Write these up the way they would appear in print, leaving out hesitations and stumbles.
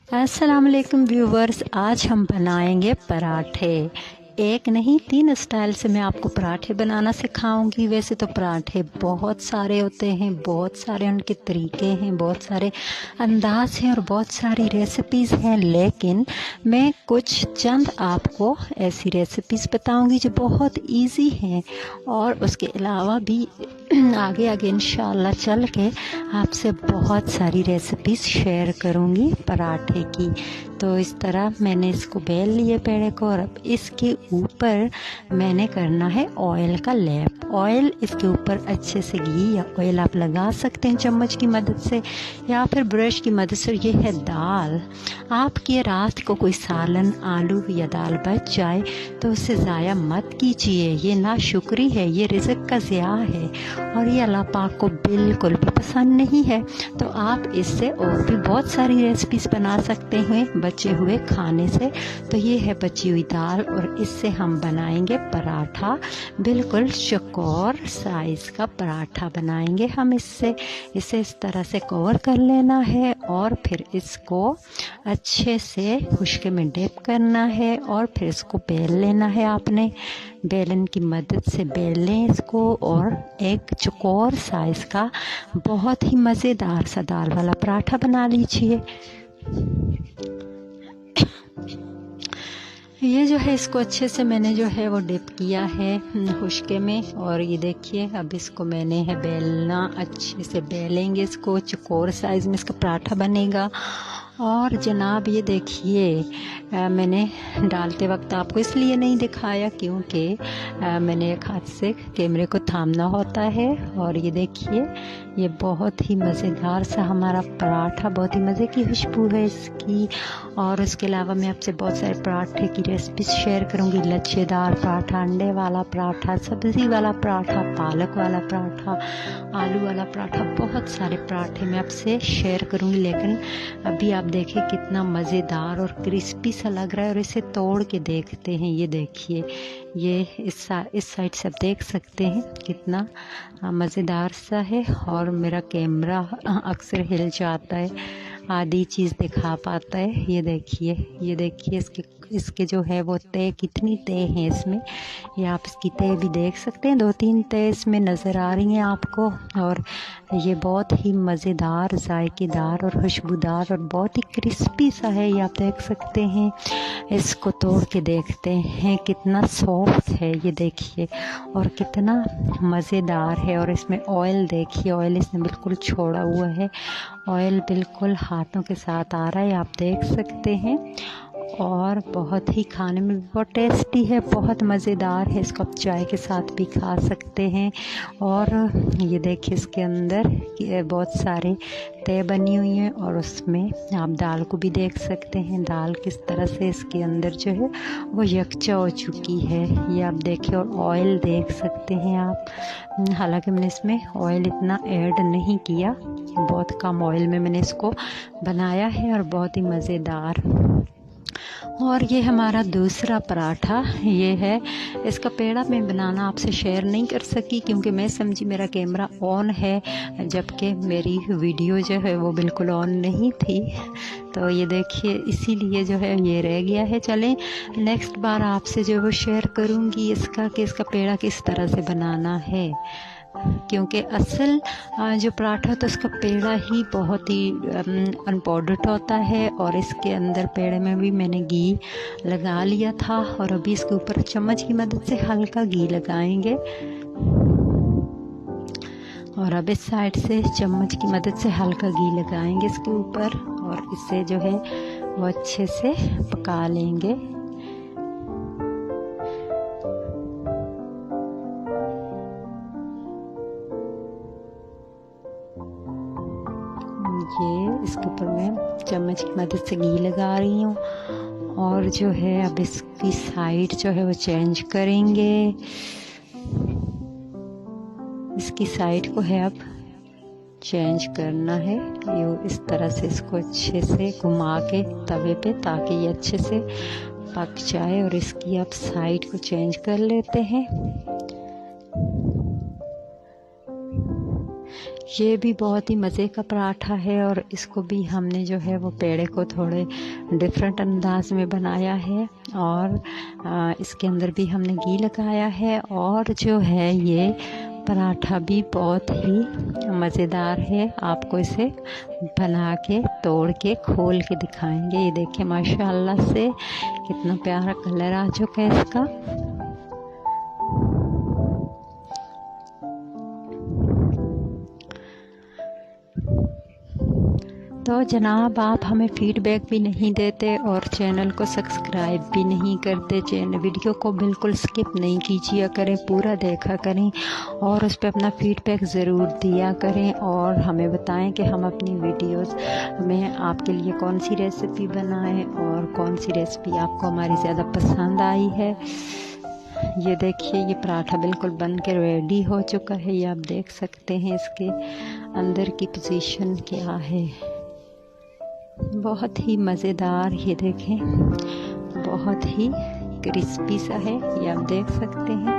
अस्सलाम वालेकुम व्यूवर्स, आज हम बनाएंगे पराठे। एक नहीं 3 स्टाइल से मैं आपको पराठे बनाना सिखाऊंगी। वैसे तो पराठे बहुत सारे होते हैं, बहुत सारे उनके तरीके हैं, बहुत सारे अंदाज हैं और बहुत सारी रेसिपीज़ हैं, लेकिन मैं कुछ चंद आपको ऐसी रेसिपीज़ बताऊंगी जो बहुत इजी हैं और उसके अलावा भी आगे आगे इंशाल्लाह चल के आपसे बहुत सारी रेसिपीज़ शेयर करूँगी पराठे की। तो इस तरह मैंने इसको बेल लिए पेड़े को और अब इसके ऊपर मैंने करना है ऑयल का लेप। ऑयल इसके ऊपर अच्छे से घी या ऑयल आप लगा सकते हैं चम्मच की मदद से या फिर ब्रश की मदद से। ये है दाल। आपके रात को कोई सालन, आलू या दाल बच जाए तो उसे ज़ाया मत कीजिए। ये नाशुक्री है, ये रिज़्क का ज़िया है और ये अल्लाह पाक को बिल्कुल भी पसंद नहीं है। तो आप इससे और भी बहुत सारी रेसिपीज़ बना सकते हैं बचे हुए खाने से। तो ये है बची हुई दाल और इससे हम बनाएंगे पराठा। बिल्कुल चौकोर साइज़ का पराठा बनाएंगे हम इससे। इसे इस तरह से कवर कर लेना है और फिर इसको अच्छे से खुश्के में डिप करना है और फिर इसको बेल लेना है। आपने बेलन की मदद से बेल लें इसको और एक चौकोर साइज़ का बहुत ही मज़ेदार सा दाल वाला पराठा बना लीजिए। ये जो है इसको अच्छे से मैंने जो है वो डिप किया है खुश्के में और ये देखिए अब इसको मैंने है बेलना। अच्छे से बेलेंगे इसको, चौकोर साइज़ में इसका पराठा बनेगा। और जनाब ये देखिए मैंने डालते वक्त आपको इसलिए नहीं दिखाया क्योंकि मैंने एक हाथ से कैमरे को थामना होता है। और ये देखिए ये बहुत ही मज़ेदार सा हमारा पराठा, बहुत ही मज़े की खुशबू है इसकी। और उसके अलावा मैं आपसे बहुत सारे पराठे की रेसिपी शेयर करूँगी। लच्छेदार पराठा, अंडे वाला पराठा, सब्ज़ी वाला पराठा, पालक वाला पराठा, आलू वाला पराठा, बहुत सारे पराठे मैं आपसे शेयर करूँगी। लेकिन अभी आप देखें कितना मज़ेदार और क्रिस्पी सा लग रहा है और इसे तोड़ के देखते हैं। ये देखिए ये इस साइड से आप देख सकते हैं कितना मज़ेदार सा है। और मेरा कैमरा अक्सर हिल जाता है, आधी चीज़ दिखा पाता है। ये देखिए इसके जो है वो तय, कितनी तय हैं इसमें, ये आप इसकी तय भी देख सकते हैं। 2-3 तय इसमें नज़र आ रही हैं आपको। और ये बहुत ही मज़ेदार, जायकेदार और खुशबूदार और बहुत ही क्रिस्पी सा है, ये आप देख सकते हैं। इसको तोड़ के देखते हैं कितना सॉफ्ट है, ये देखिए, और कितना मज़ेदार है। और इसमें ऑयल देखिए, ऑयल इसने बिल्कुल छोड़ा हुआ है, ऑयल बिल्कुल हाथों के साथ आ रहा है, आप देख सकते हैं। और बहुत ही खाने में भी बहुत टेस्टी है, बहुत मज़ेदार है। इसको आप चाय के साथ भी खा सकते हैं। और ये देखिए इसके अंदर बहुत सारे तय बनी हुई हैं और उसमें आप दाल को भी देख सकते हैं। दाल किस तरह से इसके अंदर जो है वो यकजा हो चुकी है, ये आप देखिए। और ऑयल देख सकते हैं आप, हालांकि मैंने इसमें ऑयल इतना ऐड नहीं किया, बहुत कम ऑयल में मैंने इसको बनाया है और बहुत ही मज़ेदार। और ये हमारा दूसरा पराठा ये है। इसका पेड़ा मैं बनाना आपसे शेयर नहीं कर सकी क्योंकि मैं समझी मेरा कैमरा ऑन है, जबकि मेरी वीडियो जो है वो बिल्कुल ऑन नहीं थी। तो ये देखिए इसीलिए जो है ये रह गया है। चलें नेक्स्ट बार आपसे जो वो शेयर करूँगी कि इसका पेड़ा किस तरह से बनाना है, क्योंकि असल जो पराठा तो उसका पेड़ा ही बहुत ही इम्पोर्टेंट होता है। और इसके अंदर पेड़े में भी मैंने घी लगा लिया था और अभी इसके ऊपर चम्मच की मदद से हल्का घी लगाएंगे। और अब इस साइड से चम्मच की मदद से हल्का घी लगाएंगे इसके ऊपर और इसे जो है वो अच्छे से पका लेंगे। ये इसके ऊपर मैं चम्मच की मदद से घी लगा रही हूँ और जो है अब इसकी साइड जो है वो चेंज करेंगे। इसकी साइड को है अब चेंज करना है, ये इस तरह से इसको अच्छे से घुमा के तवे पे, ताकि ये अच्छे से पक जाए। और इसकी अब साइड को चेंज कर लेते हैं। ये भी बहुत ही मज़े का पराठा है और इसको भी हमने जो है वो पेड़े को थोड़े डिफरेंट अंदाज में बनाया है और इसके अंदर भी हमने घी लगाया है और जो है ये पराठा भी बहुत ही मज़ेदार है। आपको इसे बना के तोड़ के खोल के दिखाएंगे। ये देखिए माशाल्लाह से कितना प्यारा कलर आ चुका है इसका। तो जनाब आप हमें फ़ीडबैक भी नहीं देते और चैनल को सब्सक्राइब भी नहीं करते। वीडियो को बिल्कुल स्किप नहीं कीजिए करें, पूरा देखा करें और उस पर अपना फ़ीडबैक ज़रूर दिया करें और हमें बताएं कि हम अपनी वीडियोस में आपके लिए कौन सी रेसिपी बनाएं और कौन सी रेसिपी आपको हमारी ज़्यादा पसंद आई है। ये देखिए ये पराठा बिल्कुल बन के रेडी हो चुका है। ये आप देख सकते हैं इसके अंदर की पोजीशन क्या है, बहुत ही मज़ेदार। ये देखें बहुत ही क्रिस्पी सा है, ये आप देख सकते हैं।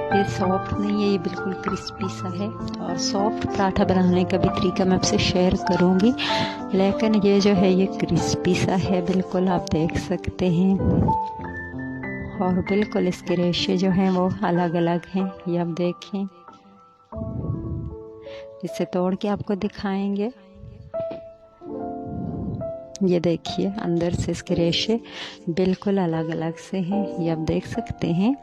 ये सॉफ्ट नहीं है, ये बिल्कुल क्रिस्पी सा है। और सॉफ्ट पराठा बनाने का भी तरीका मैं आपसे शेयर करूंगी, लेकिन ये जो है ये क्रिस्पी सा है बिल्कुल, आप देख सकते हैं। और बिल्कुल इसके रेशे जो हैं वो अलग अलग हैं, ये आप देखें। इसे तोड़ के आपको दिखाएंगे। ये देखिए अंदर से इसके रेशे बिल्कुल अलग अलग से हैं, ये आप देख सकते हैं।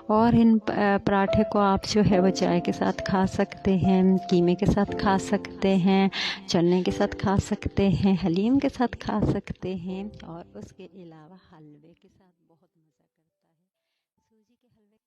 और इन पराठे को आप जो है वो चाय के साथ खा सकते हैं, कीमे के साथ खा सकते हैं, चने के साथ खा सकते हैं, हलीम के साथ खा सकते हैं और उसके अलावा हलवे के साथ बहुत मज़ा करता है। सूजी के हलवे